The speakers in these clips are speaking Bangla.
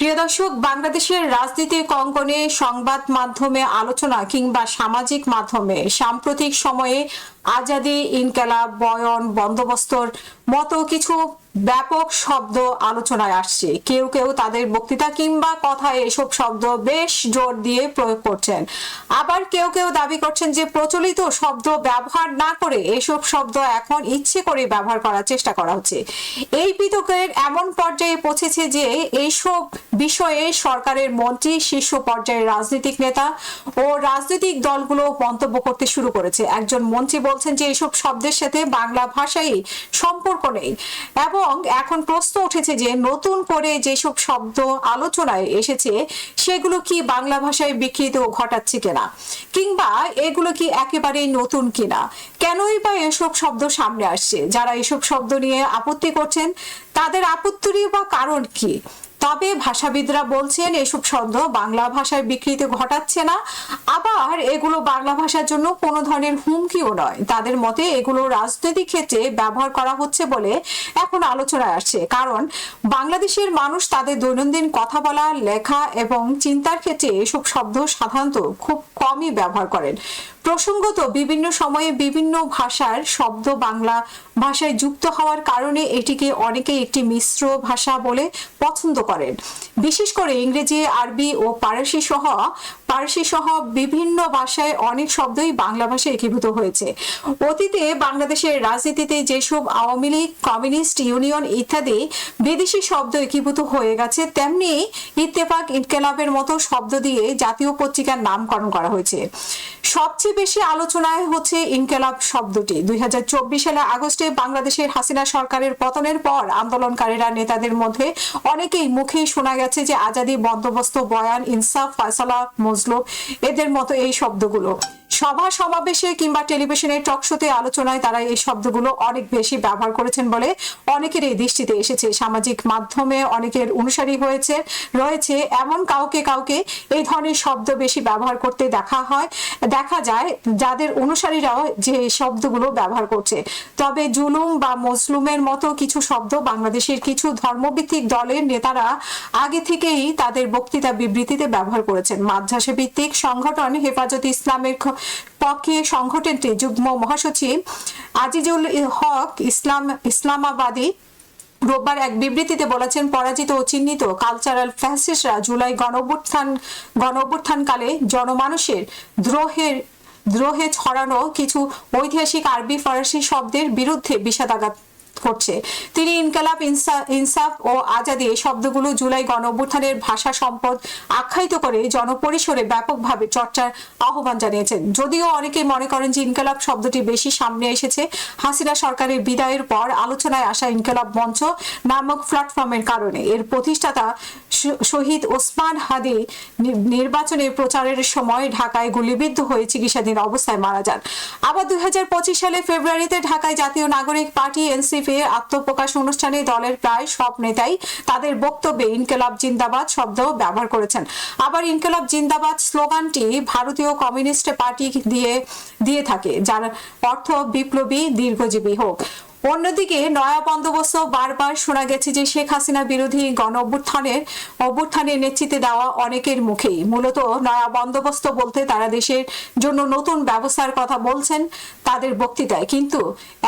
প্রিয় দর্শক, বাংলাদেশের রাজনীতির কঙ্কনে সংবাদ মাধ্যমে আলোচনা কিংবা সামাজিক মাধ্যমে সাম্প্রতিক সময়ে আজাদি, ইনকেলাব, বয়ন, বন্দোবস্তর মতো কিছু ব্যাপক শব্দ আলোচনায় আসছে। কেউ কেউ তাদের বক্তৃতা কিংবা কথায় এসব শব্দ বেশ জোর দিয়ে প্রয়োগ করছেন, আবার কেউ কেউ দাবি করছেন যে প্রচলিত শব্দ ব্যবহার না করে এসব শব্দ এখন ইচ্ছে করে ব্যবহার করার চেষ্টা করা হচ্ছে। এই বিতর্কের এমন পর্যায়ে পৌঁছেছে যে এইসব বিষয়ে সরকারের মন্ত্রী, শীর্ষ পর্যায়ের রাজনৈতিক নেতা ও রাজনৈতিক দলগুলো মন্তব্য করতে শুরু করেছে। একজন মন্ত্রী বলছেন যে এসব শব্দের সাথে বাংলা ভাষায় সম্পর্ক নেই এবং এখন প্রশ্ন উঠেছে যে নতুন করে যেসব শব্দ আলোচনায় এসেছে সেগুলো কি বাংলা ভাষায় বিকৃত ঘটাচ্ছে কিনা, কিংবা এগুলো কি একেবারেই নতুন কিনা, কেনই বা এসব শব্দ সামনে আসছে। যারা এসব শব্দ নিয়ে আপত্তি করছেন তাদের আপত্তির বা কারণ কি? তবে ভাষাবিদরা বলছেন এসব শব্দ বাংলা ভাষায় বিকৃতি ঘটাচ্ছে না, আবার এগুলো বাংলা ভাষার জন্য কোনো ধরনের হুমকিও নয়। তাদের মতে এগুলো রাজনৈতিক ক্ষেত্রে ব্যবহার করা হচ্ছে বলে এখন আলোচনায় আসছে, কারণ বাংলাদেশের মানুষ তাদের দৈনন্দিন কথা বলা, লেখা এবং চিন্তার ক্ষেত্রে এসব শব্দ সাধারণত খুব কমই ব্যবহার করেন। প্রসঙ্গত বিভিন্ন সময়ে বিভিন্ন ভাষার শব্দ বাংলা ভাষায় যুক্ত হওয়ার কারণে এটিকে অনেকে একটি মিশ্র ভাষা বলে পছন্দ করেন। বিশেষ করে ইংরেজি, আরবি ও পারসি সহ বিভিন্ন ভাষায় অনেক শব্দই বাংলা ভাষায় একীভূত হয়েছে। অতীতে বাংলাদেশের রাজনীতিতে যেসব আওয়ামী লীগ, কমিউনিস্ট ইউনিয়ন ইত্যাদি বিদেশি শব্দ একীভূত হয়ে গেছে, তেমনি ইত্তেফাক, ইনকেলাবের মতো শব্দ দিয়ে জাতীয় পত্রিকার নামকরণ করা হয়েছে। সবচেয়ে বেশি আলোচনায় হচ্ছে ইনকেলাব শব্দটি। 2024 সালের আগস্টে বাংলাদেশের হাসিনা সরকারের পতনের পর আন্দোলনকারীরা নেতাদের মধ্যে অনেকেই মুখেই শোনা গেছে যে আজাদি, বন্দোবস্ত, বয়ান, ইনসাফ, ফয়সালা, মজলুম এদের মতো এই শব্দগুলো সভা সমাবেশে কিংবা টেলিভিশনের টকশোতে আলোচনায় তারা এই শব্দগুলো অনেক বেশি ব্যবহার করেছেন বলে অনেকের এই দৃষ্টিতে এসেছে। সামাজিক মাধ্যমে অনেকের অনুসারী রয়েছে এমন কাউকে এই ধরনের শব্দ বেশি ব্যবহার করতে দেখা যায়, যাদের অনুসারীরাও যে শব্দগুলো ব্যবহার করছে। তবে জুলুম বা মজলুমের মতো কিছু শব্দ বাংলাদেশের কিছু ধর্মভিত্তিক দলের নেতারা আগে থেকেই তাদের বক্তৃতা বিবৃতিতে ব্যবহার করেছেন। মাদ্রাসা ভিত্তিক সংগঠন হেফাজতে ইসলামের পক্ষে সংগঠনটি যুগ্ম মহাসচিব আজিজুল হক ইসলামাবাদী রোববার এক বিবৃতিতে বলেছেন, পরাজিত ও চিহ্নিত কালচারাল ফ্যাসিস্টরা জুলাই গণঅভ্যুত্থানকালে জনমানুষের দ্রোহে ছড়ানো কিছু ঐতিহাসিক আরবি ফারসি শব্দের বিরুদ্ধে বিষাদাঘাত করছে। তিনি ইনকালাব, ইনসাফ ও আজাদি এই শব্দগুলো জুলাই গণঅভ্যুত্থানের ভাষা সম্পদ আখ্যায়িত করে জনপরিসরে ব্যাপকভাবে চর্চার আহ্বান জানিয়েছেন। যদিও অনেকে মনে করেন যে ইনকালাব শব্দটি বেশি সামনে এসেছে হাসিনা সরকারের বিদায়ের পর আলোচনায় আসা ইনকালাব মঞ্চ নামক প্ল্যাটফর্মের কারণে। এর প্রতিষ্ঠাতা শহীদ ওসমান হাদি নির্বাচনের প্রচারের সময় ঢাকায় গুলিবিদ্ধ হয়ে চিকিৎসাধীন অবস্থায় মারা যান। আবার 2025 সালে ফেব্রুয়ারিতে ঢাকায় জাতীয় নাগরিক পার্টি এনসিপি আত্মপ্রকাশ অনুষ্ঠানে দলের প্রায় সব নেতাই তাদের বক্তব্যে ইনকেলাব জিন্দাবাদ শব্দ ব্যবহার করেছেন। আবার ইনকেলাব জিন্দাবাদ স্লোগানটি ভারতীয় কমিউনিস্ট পার্টি দিয়ে থাকে, যার অর্থ বিপ্লবী দীর্ঘজীবী হোক। অন্যদিকে নয়া বন্দোবস্ত বারবার শোনা গেছে যে শেখ হাসিনা বিরোধী অভ্যুত্থানের নেতৃত্বে দেওয়া অনেকের মুখেই। মূলত নয়া বন্দোবস্ত বলতে তারা দেশের জন্য নতুন ব্যবস্থার কথা বলছেন তাদের বক্তৃতায়, কিন্তু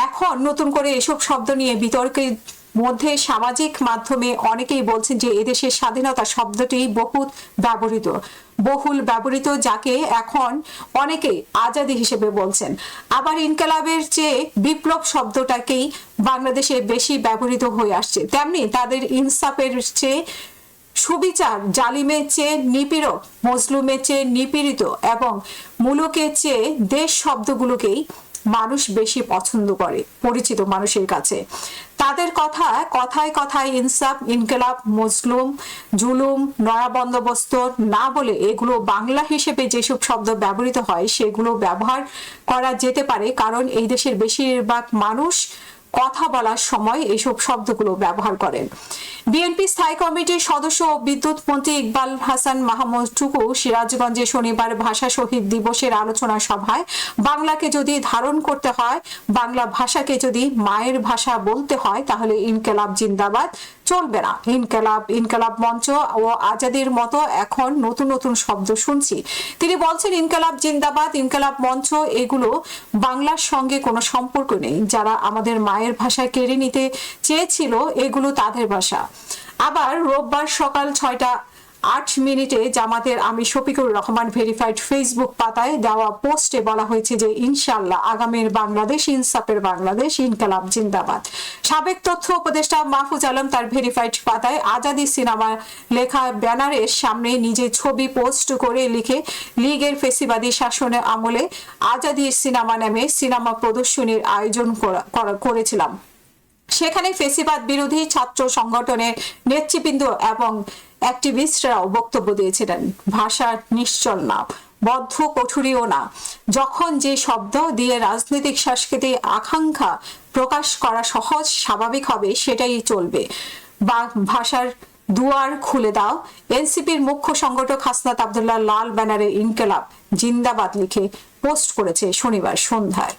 এখন নতুন করে এসব শব্দ নিয়ে বিতর্কের মধ্যে সামাজিক মাধ্যমে অনেকেই বলছেন যে এদেশের স্বাধীনতা শব্দটি বহুল ব্যবহৃত, যাকে এখন অনেকে আজাদি হিসেবে বলছেন। আবার ইনকালাবের চেয়ে বিপ্লব শব্দটাকেই বাংলাদেশে বেশি ব্যবহৃত হয়ে আসছে। তেমনি তাদের ইনসাফের চেয়ে সুবিচার, জালিমের চেয়ে নিপীড়ক, মজলুমের চেয়ে নিপীড়িত এবং মুলুকের চেয়ে দেশ শব্দগুলোকেই মানুষ বেশি পছন্দ করে পরিচিত মানুষের কাছে। তাদের কথায় ইনসাফ, ইনকেলাব, মজলুম, জুলুম, নয়া বন্দোবস্ত না বলে এগুলো বাংলা হিসেবে যেসব শব্দ ব্যবহৃত হয় সেগুলো ব্যবহার করা যেতে পারে, কারণ এই দেশের বেশিরভাগ মানুষ কথা বলার সময় এইসব শব্দগুলো ব্যবহার করেন। বিএনপি স্থায়ী কমিটির সদস্য ও বিদ্যুৎ মন্ত্রী ইকবাল হাসান মাহমুদ টুকু সিরাজগঞ্জে শনিবার ভাষা শহীদ দিবসের আলোচনা সভায় বাংলাকে যদি ধারণ করতে হয়, বাংলা ভাষাকে যদি মায়ের ভাষা বলতে হয়, তাহলে ইনকেলাব জিন্দাবাদ চলবে না। ইনকালাব, ইনকালাব মঞ্চ ও আজাদির মতো এখন নতুন নতুন শব্দ শুনছি। তিনি বলছেন ইনকালাব জিন্দাবাদ, ইনকালাব মঞ্চ এগুলো বাংলার সঙ্গে কোনো সম্পর্ক নেই। যারা আমাদের মায়ের ভাষা কেড়ে নিতে চেয়েছিল এগুলো তাদের ভাষা। আবার রোববার সকাল 6:08 জামাতের আমির শফিকুর রহমান ভেরিফাইড ফেসবুক পাতায় দেওয়া পোস্টে বলা হয়েছে যে ইনশাআল্লাহ আগামীর বাংলাদেশ ইনসাফের বাংলাদেশ, ইনকালাব জিন্দাবাদ। সাবেক তথ্য উপদেষ্টা মাহফুজ আলম তার ভেরিফাইড পাতায় আজাদি সিনেমা লেখা ব্যানারের সামনে নিজে ছবি পোস্ট করে লিখে, লীগের ফেসিবাদী শাসনের আমলে আজাদির সিনেমা নামে সিনেমা প্রদর্শনীর আয়োজন করেছিলাম। সেখানে ফেসিবাদ বিরোধী ছাত্র সংগঠনের নেতৃবৃন্দ এবং অ্যাক্টিভিস্টরাও বক্তব্য দিয়েছিলেন। ভাষা নিশ্চল না, বদ্ধ কঠোরীও না। যখন যে শব্দ দিয়ে রাজনৈতিক সাংস্কৃতিক আকাঙ্ক্ষা প্রকাশ করা সহজ স্বাভাবিক হবে সেটাই চলবে। বা ভাষার দুয়ার খুলে দাও। এনসিপির মুখ্য সংগঠক হাসনাত আব্দুল্লাহ লাল ব্যানারে ইনকালাব জিন্দাবাদ লিখে পোস্ট করেছে শনিবার সন্ধ্যায়।